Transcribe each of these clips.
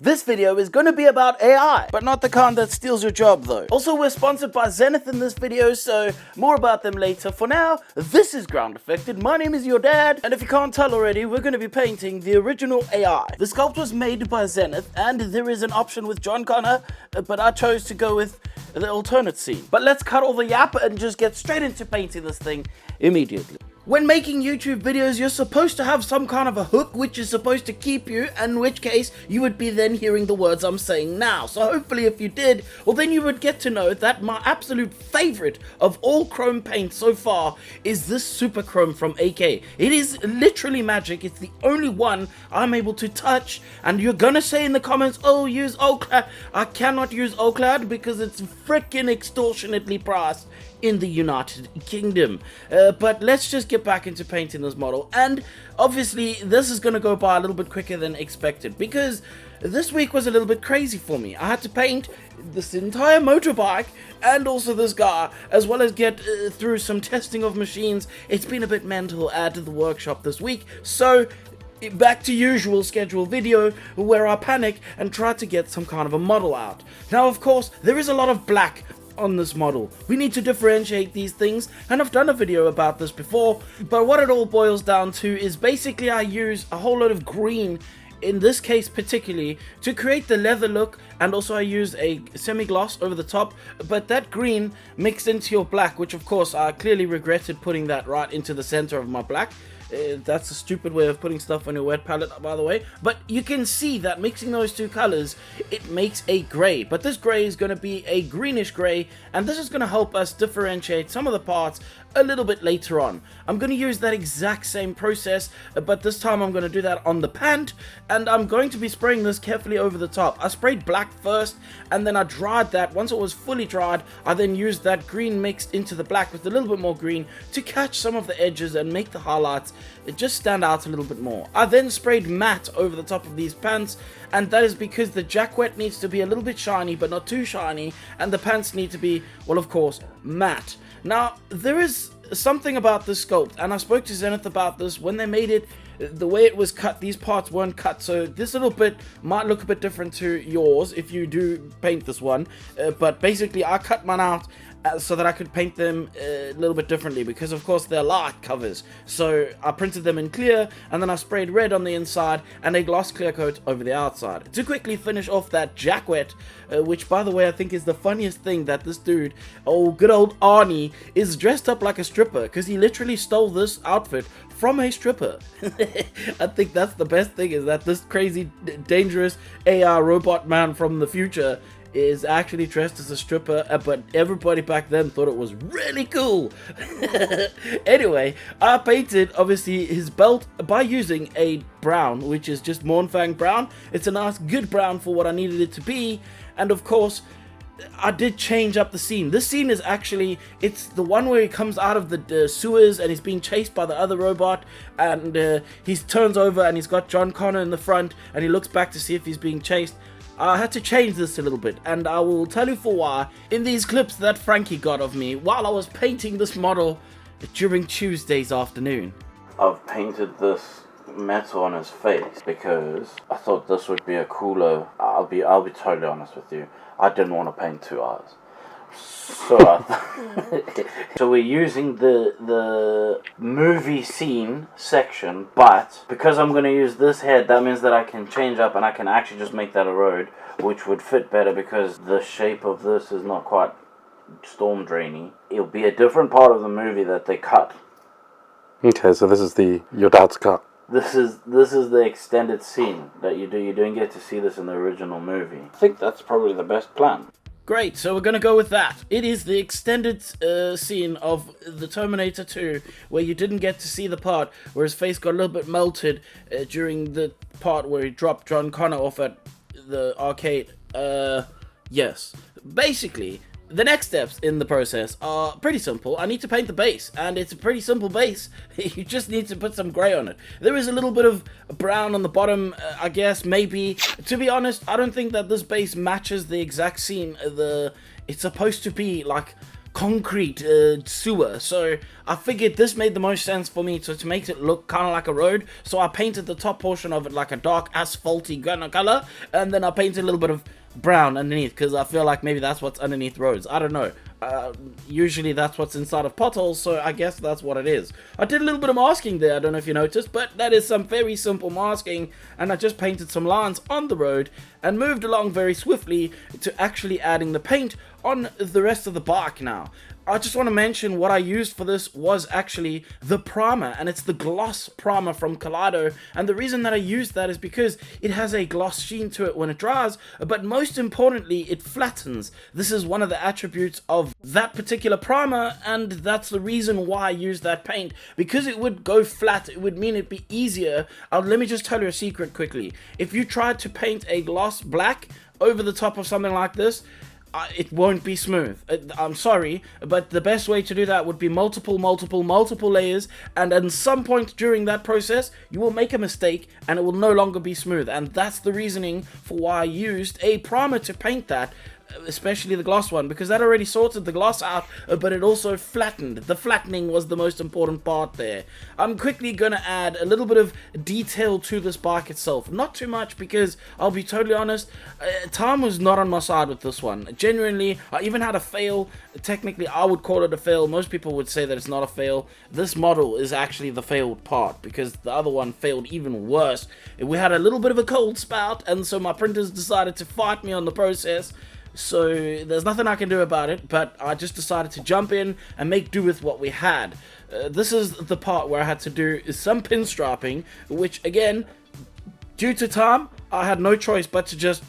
This video is going to be about AI, but not the kind that steals your job though. Also, we're sponsored by Zenith in this video, so more about them later. For now, this is Groundeffected. My name is your dad, and if you can't tell already, we're going to be painting the original AI. The sculpt was made by Zenith, and there is an option with John Connor, but I chose to go with the alternate scene. But let's cut all the yap and just get straight into painting this thing immediately. When making YouTube videos, you're supposed to have some kind of a hook which is supposed to keep you, in which case you would be then hearing the words I'm saying now. So hopefully if you did, well then you would get to know that my absolute favorite of all chrome paint so far is this super chrome from AK. It is literally magic. It's the only one I'm able to touch, and you're gonna say in the comments, oh, use OCLAD. I cannot use OCLAD because it's freaking extortionately priced in the United Kingdom. But let's just get back into painting this model, and obviously this is going to go by a little bit quicker than expected because this week was a little bit crazy for me. I had to paint this entire motorbike and also this guy, as well as get through some testing of machines. It's been a bit mental at the workshop this week, so back to usual scheduled video where I panic and try to get some kind of a model out. Now of course there is a lot of black on this model. We need to differentiate these things, and I've done a video about this before, but what it all boils down to is basically I use a whole lot of green, in this case particularly, to create the leather look, and also I use a semi-gloss over the top, but that green mixed into your black, which of course I clearly regretted putting that right into the center of my black. That's a stupid way of putting stuff on your wet palette, by the way, but you can see that mixing those two colors, it makes a gray, but this gray is going to be a greenish gray, and this is going to help us differentiate some of the parts a little bit later on. I'm going to use that exact same process, but this time I'm going to do that on the pant, and I'm going to be spraying this carefully over the top. I sprayed black first, and then I dried that. Once it was fully dried, I then used that green mixed into the black with a little bit more green to catch some of the edges and make the highlights just stand out a little bit more. I then sprayed matte over the top of these pants, and that is because the jacket needs to be a little bit shiny but not too shiny, and the pants need to be, well, of course, matte. Now there is something about this sculpt, and I spoke to Zenith about this when they made it. The way it was cut, these parts weren't cut, so this little bit might look a bit different to yours if you do paint this one, but basically I cut mine out so that I could paint them a little bit differently, because of course they're light covers. So I printed them in clear, and then I sprayed red on the inside and a gloss clear coat over the outside to quickly finish off that jacket, which by the way I think is the funniest thing, that this dude, oh good old Arnie, is dressed up like a stripper, because he literally stole this outfit from a stripper. I think that's the best thing, is that this crazy dangerous AI robot man from the future is actually dressed as a stripper, but everybody back then thought it was really cool. Anyway, I painted obviously his belt by using a brown, which is just Mornfang brown. It's a nice good brown for what I needed it to be, and of course I did change up the scene. This scene is actually, it's the one where he comes out of the sewers and he's being chased by the other robot, and he turns over and he's got John Connor in the front and he looks back to see if he's being chased. I had to change this a little bit, and I will tell you for why in these clips that Frankie got of me while I was painting this model during Tuesday's afternoon. I've painted this metal on his face because I thought this would be a cooler, I'll be totally honest with you, I didn't want to paint two eyes. So so we're using the movie scene section, but because I'm going to use this head, that means that I can change up and I can actually just make that a road, which would fit better because the shape of this is not quite storm drainy. It'll be a different part of the movie that they cut. Okay, so this is your dad's cut. This is the extended scene that you do. You don't get to see this in the original movie. I think that's probably the best plan. Great, so we're going to go with that. It is the extended scene of the Terminator 2, where you didn't get to see the part where his face got a little bit melted during the part where he dropped John Connor off at the arcade. Yes. Basically, the next steps in the process are pretty simple. I need to paint the base, and it's a pretty simple base. You just need to put some grey on it. There is a little bit of brown on the bottom, I guess, maybe. To be honest, I don't think that this base matches the exact scene. It's supposed to be like concrete sewer. So I figured this made the most sense for me to make it look kind of like a road. So I painted the top portion of it like a dark asphalty kind of color, and then I painted a little bit of brown underneath, because I feel like maybe that's what's underneath roads. I don't know. Usually that's what's inside of potholes, so I guess that's what it is. I did a little bit of masking there, I don't know if you noticed, but that is some very simple masking, and I just painted some lines on the road and moved along very swiftly to actually adding the paint on the rest of the bike now. I just want to mention what I used for this was actually the primer, and it's the gloss primer from Kaleido, and the reason that I used that is because it has a gloss sheen to it when it dries, but most importantly it flattens. This is one of the attributes of that particular primer, and that's the reason why I used that paint, because it would go flat. It would mean it'd be easier. Let me just tell you a secret quickly. If you tried to paint a gloss black over the top of something like this, it won't be smooth. I'm sorry, but the best way to do that would be multiple layers, and at some point during that process you will make a mistake and it will no longer be smooth, and that's the reasoning for why I used a primer to paint that, especially the gloss one, because that already sorted the gloss out, but it also flattened. The flattening was the most important part there. I'm quickly gonna add a little bit of detail to this bike itself, not too much, because I'll be totally honest, time was not on my side with this one. Genuinely, I even had a fail. Technically I would call it a fail. Most people would say that it's not a fail. This model is actually the failed part, because the other one failed even worse. We had a little bit of a cold spout, and so my printers decided to fight me on the process. So there's nothing I can do about it, but I just decided to jump in and make do with what we had. This is the part where I had to do some pinstriping, which again, due to time, I had no choice but to just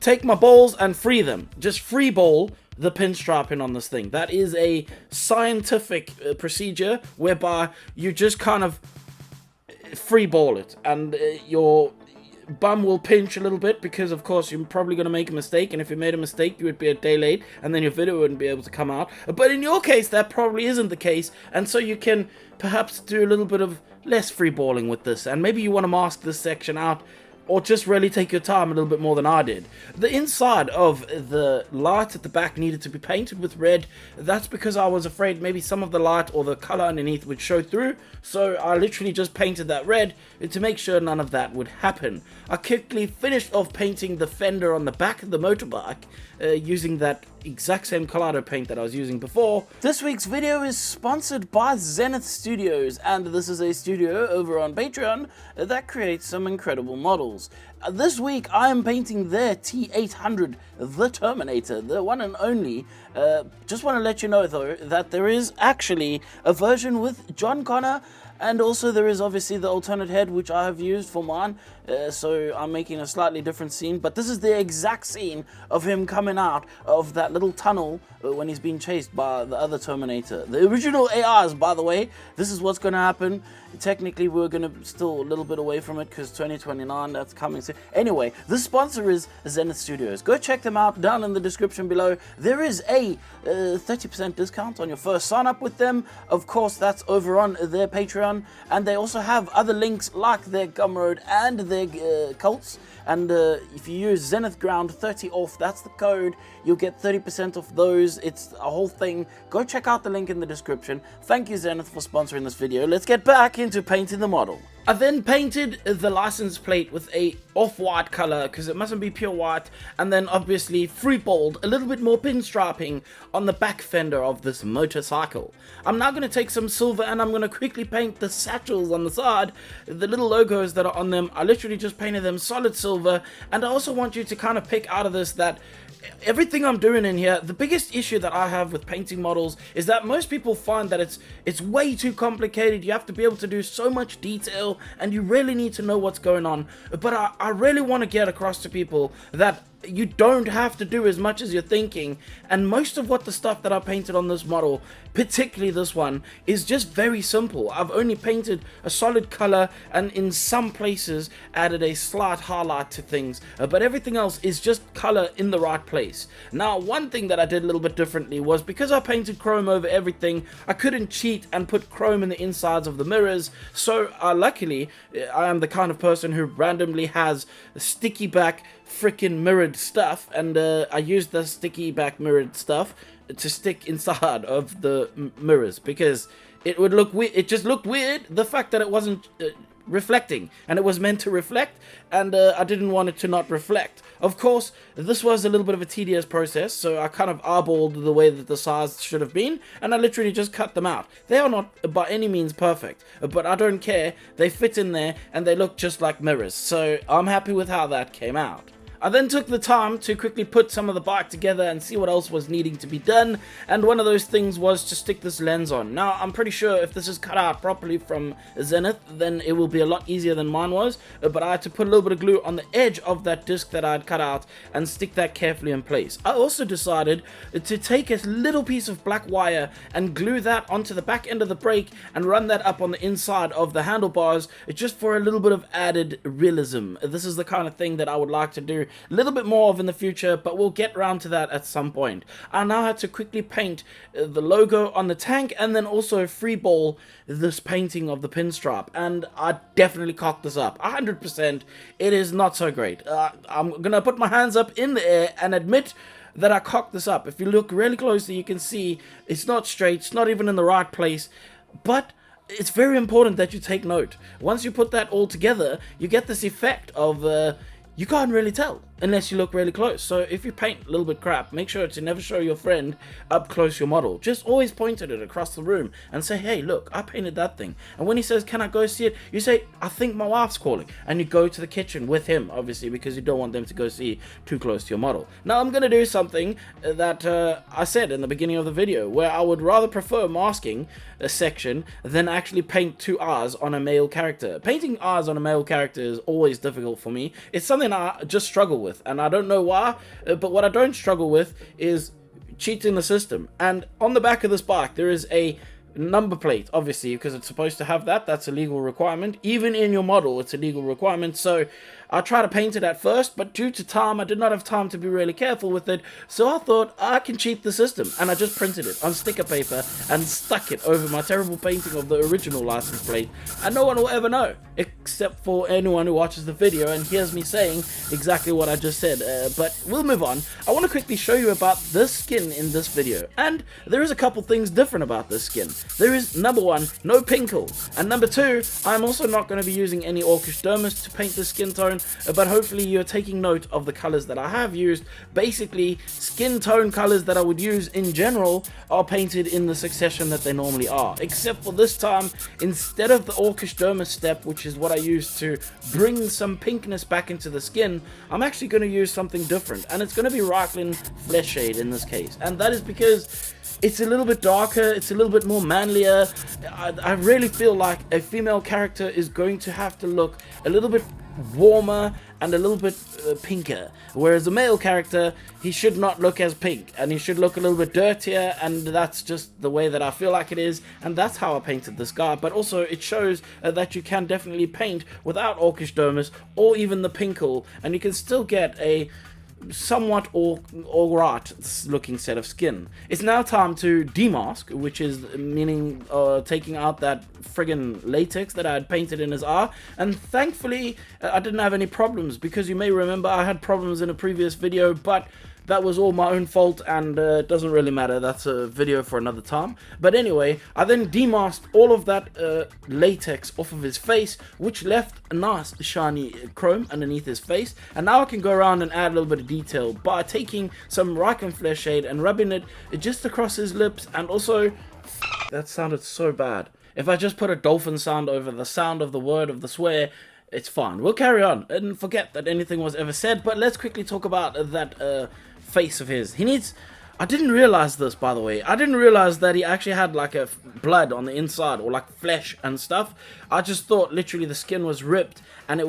take my balls and free them. Just free ball the pinstriping on this thing. That is a scientific procedure whereby you just kind of free ball it, and your bum will pinch a little bit, because of course you're probably going to make a mistake, and if you made a mistake you would be a day late and then your video wouldn't be able to come out. But in your case that probably isn't the case, and so you can perhaps do a little bit of less free balling with this, and maybe you want to mask this section out, or just really take your time a little bit more than I did. The inside of the light at the back needed to be painted with red. That's because I was afraid maybe some of the light or the color underneath would show through, so I literally just painted that red to make sure none of that would happen. I quickly finished off painting the fender on the back of the motorbike using that exact same Kaleido paint that I was using before. This week's video is sponsored by Zenith Studios, and this is a studio over on Patreon that creates some incredible models. This week I am painting their T800, the Terminator, the one and only. Just want to let you know though that there is actually a version with John Connor, and also there is obviously the alternate head which I have used for mine, so I'm making a slightly different scene, but this is the exact scene of him coming out of that little tunnel when he's being chased by the other Terminator. The original AIs, by the way. This is what's going to happen. Technically we're going to still a little bit away from it because 2029, that's coming soon. Anyway, the sponsor is Zenith Studios. Go check them out down in the description below. There is a 30% discount on your first sign up with them. Of course, that's over on their Patreon, and they also have other links like their Gumroad and their cults. And if you use Zenith Ground 30 off, that's the code, you'll get 30% off those. It's a whole thing. Go check out the link in the description. Thank you, Zenith, for sponsoring this video. Let's get back into painting the model. I then painted the license plate with a off-white color because it mustn't be pure white, and then obviously free-balled a little bit more pinstriping on the back fender of this motorcycle. I'm now going to take some silver and I'm going to quickly paint the satchels on the side. The little logos that are on them, I literally just painted them solid silver. And I also want you to kind of pick out of this that everything I'm doing in here, the biggest issue that I have with painting models is that most people find that it's way too complicated. You have to be able to do so much detail and you really need to know what's going on. But I really want to get across to people that you don't have to do as much as you're thinking, and most of what the stuff that I painted on this model, particularly this one, is just very simple. I've only painted a solid color and in some places added a slight highlight to things, but everything else is just color in the right place. Now, one thing that I did a little bit differently was because I painted chrome over everything, I couldn't cheat and put chrome in the insides of the mirrors, so luckily I am the kind of person who randomly has sticky back freaking mirrored stuff, and I used the sticky back mirrored stuff to stick inside of the mirrors because it would look weird. It just looked weird, the fact that it wasn't reflecting, and it was meant to reflect, and I didn't want it to not reflect. Of course, this was a little bit of a tedious process, so I kind of eyeballed the way that the size should have been, and I literally just cut them out. They are not by any means perfect, but I don't care. They fit in there, and they look just like mirrors, so I'm happy with how that came out. I then took the time to quickly put some of the bike together and see what else was needing to be done, and one of those things was to stick this lens on. Now, I'm pretty sure if this is cut out properly from Zenith, then it will be a lot easier than mine was, but I had to put a little bit of glue on the edge of that disc that I had cut out and stick that carefully in place. I also decided to take a little piece of black wire and glue that onto the back end of the brake and run that up on the inside of the handlebars, just for a little bit of added realism. This is the kind of thing that I would like to do a little bit more of in the future, but we'll get around to that at some point. I now had to quickly paint the logo on the tank and then also freeball this painting of the pinstripe, and I definitely cocked this up 100%. It is not so great. I'm gonna put my hands up in the air and admit that I cocked this up. If you look really closely, you can see it's not straight, it's not even in the right place, but it's very important that you take note. Once you put that all together, you get this effect of you can't really tell unless you look really close. So if you paint a little bit crap, make sure to never show your friend up close your model. Just always point at it across the room and say, hey, look, I painted that thing. And when he says, can I go see it? You say, I think my wife's calling. And you go to the kitchen with him, obviously, because you don't want them to go see too close to your model. Now, I'm going to do something that I said in the beginning of the video, where I would rather prefer masking a section than actually paint two eyes on a male character. Painting eyes on a male character is always difficult for me. It's something I just struggle with, and I don't know why, but what I don't struggle with is cheating the system. And on the back of this bike there is a number plate, obviously, because it's supposed to have that. That's a legal requirement. Even in your model, it's a legal requirement. So I tried to paint it at first, but due to time, I did not have time to be really careful with it. So I thought I can cheat the system, and I just printed it on sticker paper and stuck it over my terrible painting of the original license plate, and no one will ever know, except for anyone who watches the video and hears me saying exactly what I just said. But we'll move on. I want to quickly show you about this skin in this video, and there is a couple things different about this skin. There is, number one, no pinkle, and number two, I'm also not going to be using any orcish dermis to paint the skin tone, but hopefully you're taking note of the colors that I have used. Basically, skin tone colors that I would use in general are painted in the succession that they normally are, except for this time, instead of the orcish dermis step, which is what I used to bring some pinkness back into the skin, I'm actually going to use something different, and it's going to be Reichland Flesh Shade in this case, and that is because it's a little bit darker, it's a little bit more manlier. I really feel like a female character is going to have to look a little bit warmer and a little bit pinker, whereas a male character, he should not look as pink, and he should look a little bit dirtier, and that's just the way that I feel like it is, and that's how I painted this guy. But also it shows that you can definitely paint without orcish dermis or even the pinkle, and you can still get a somewhat alright looking set of skin. It's now time to demask, which is meaning taking out that friggin' latex that I had painted in his eye, and thankfully I didn't have any problems, because you may remember I had problems in a previous video, but that was all my own fault, and it doesn't really matter. That's a video for another time. But anyway, I then demasked all of that latex off of his face, which left a nice shiny chrome underneath his face. And now I can go around and add a little bit of detail by taking some Reichland Flesh Shade and rubbing it just across his lips, and also, that sounded so bad. If I just put a dolphin sound over the sound of the word of the swear, it's fine. We'll carry on and forget that anything was ever said, but let's quickly talk about that face of his. He needs... I didn't realize this, by the way. I didn't realize that he actually had like a blood on the inside, or like flesh and stuff. I just thought literally the skin was ripped and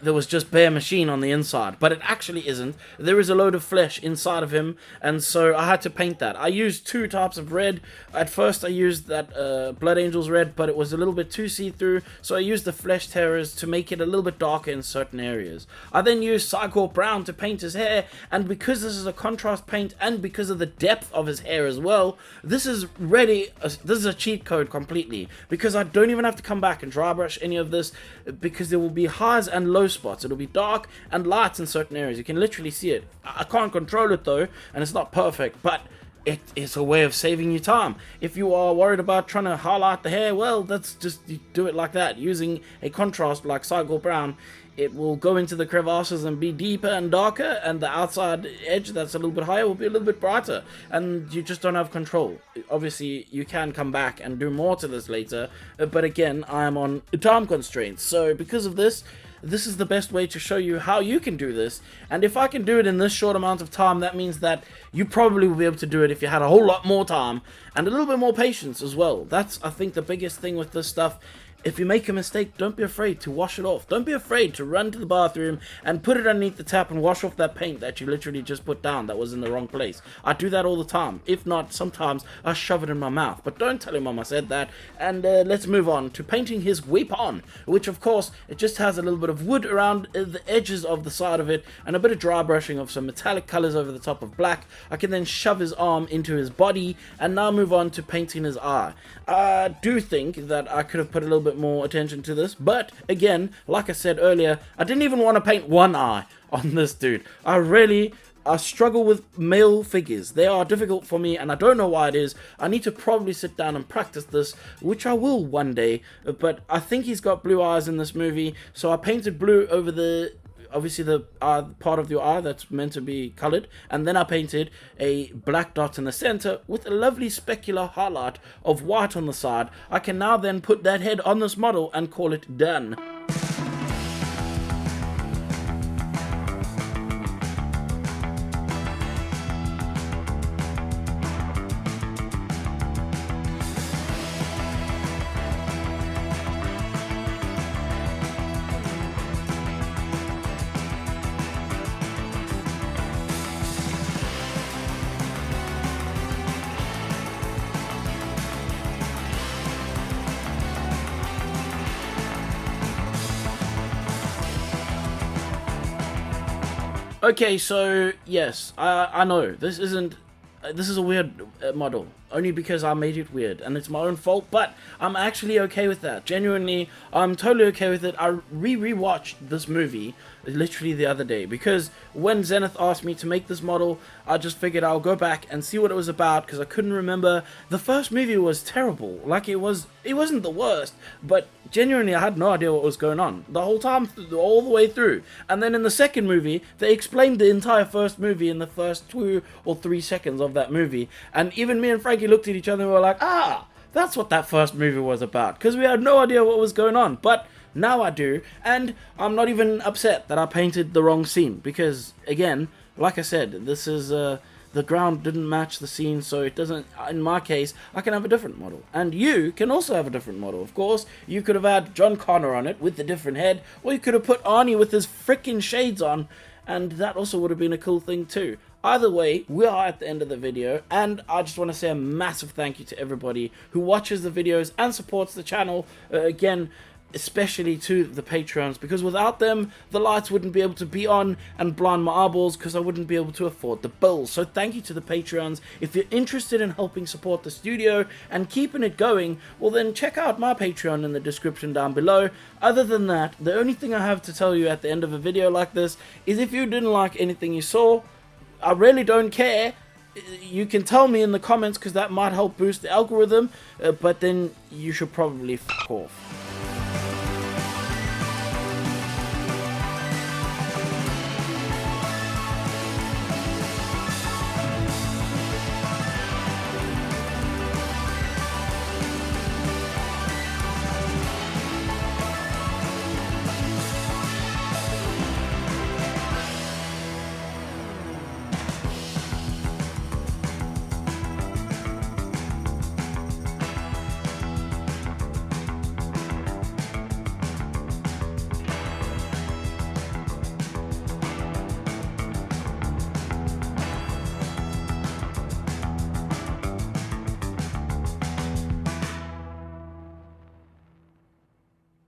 there was just bare machine on the inside, but it actually isn't. There is a load of flesh inside of him, and so I had to paint that. I used two types of red. At first I used that Blood Angels red, but it was a little bit too see-through, so I used the Flesh Terrors to make it a little bit darker in certain areas. I then used Psycorp Brown to paint his hair, and because this is a contrast paint, and because of the depth of his hair as well, this is ready. This is a cheat code completely, because I don't even have to come back and dry brush any of this, because there will be highs and lows most spots. It'll be dark and light in certain areas. You can literally see it. I can't control it though, and it's not perfect, but it is a way of saving you time. If you are worried about trying to highlight the hair, well, that's just, you do it like that. Using a contrast like Cygor Brown, it will go into the crevasses and be deeper and darker, and the outside edge that's a little bit higher will be a little bit brighter, and you just don't have control. Obviously, you can come back and do more to this later, but again, I am on time constraints, so because of this, this is the best way to show you how you can do this. And if I can do it in this short amount of time, that means that you probably will be able to do it if you had a whole lot more time and a little bit more patience as well. That's, I think, the biggest thing with this stuff. If you make a mistake, don't be afraid to wash it off. Don't be afraid to run to the bathroom and put it underneath the tap and wash off that paint that you literally just put down that was in the wrong place. I do that all the time. If not, sometimes I shove it in my mouth. But don't tell him Mama said that. And let's move on to painting his weapon, which of course, it just has a little bit of wood around the edges of the side of it and a bit of dry brushing of some metallic colors over the top of black. I can then shove his arm into his body and now move on to painting his eye. I do think that I could have put a little bit more attention to this, but again, like I said earlier, I didn't even want to paint one eye on this dude. I struggle with male figures. They are difficult for me, and I don't know why it is. I need to probably sit down and practice this, which I will one day, but I think he's got blue eyes in this movie, so I painted blue over the obviously the part of your eye that's meant to be colored, and then I painted a black dot in the center with a lovely specular highlight of white on the side. I can now then put that head on this model and call it done. Okay, so yes, I know this is a weird model, only because I made it weird, and it's my own fault, but I'm actually okay with that. Genuinely, I'm totally okay with it. I rewatched this movie literally the other day, because when Zenith asked me to make this model, I just figured I'll go back and see what it was about, because I couldn't remember. The first movie was terrible. Like, it wasn't the worst, but genuinely I had no idea what was going on the whole time, all the way through. And then in the second movie, they explained the entire first movie in the first 2 or 3 seconds of that movie, and even me and Frankie looked at each other and were like, that's what that first movie was about, because we had no idea what was going on. But now I do, and I'm not even upset that I painted the wrong scene, because again, like I said, this is the ground didn't match the scene, so it doesn't. In my case, I can have a different model, and you can also have a different model. Of course, you could have had John Connor on it with the different head, or you could have put Arnie with his freaking shades on, and that also would have been a cool thing too. Either way, we are at the end of the video, and I just want to say a massive thank you to everybody who watches the videos and supports the channel. Again, especially to the Patreons, because without them, the lights wouldn't be able to be on and blind my eyeballs, because I wouldn't be able to afford the bills. So thank you to the Patreons. If you're interested in helping support the studio and keeping it going, well then check out my Patreon in the description down below. Other than that, the only thing I have to tell you at the end of a video like this is, if you didn't like anything you saw, I really don't care. You can tell me in the comments, because that might help boost the algorithm, but then you should probably f**k off.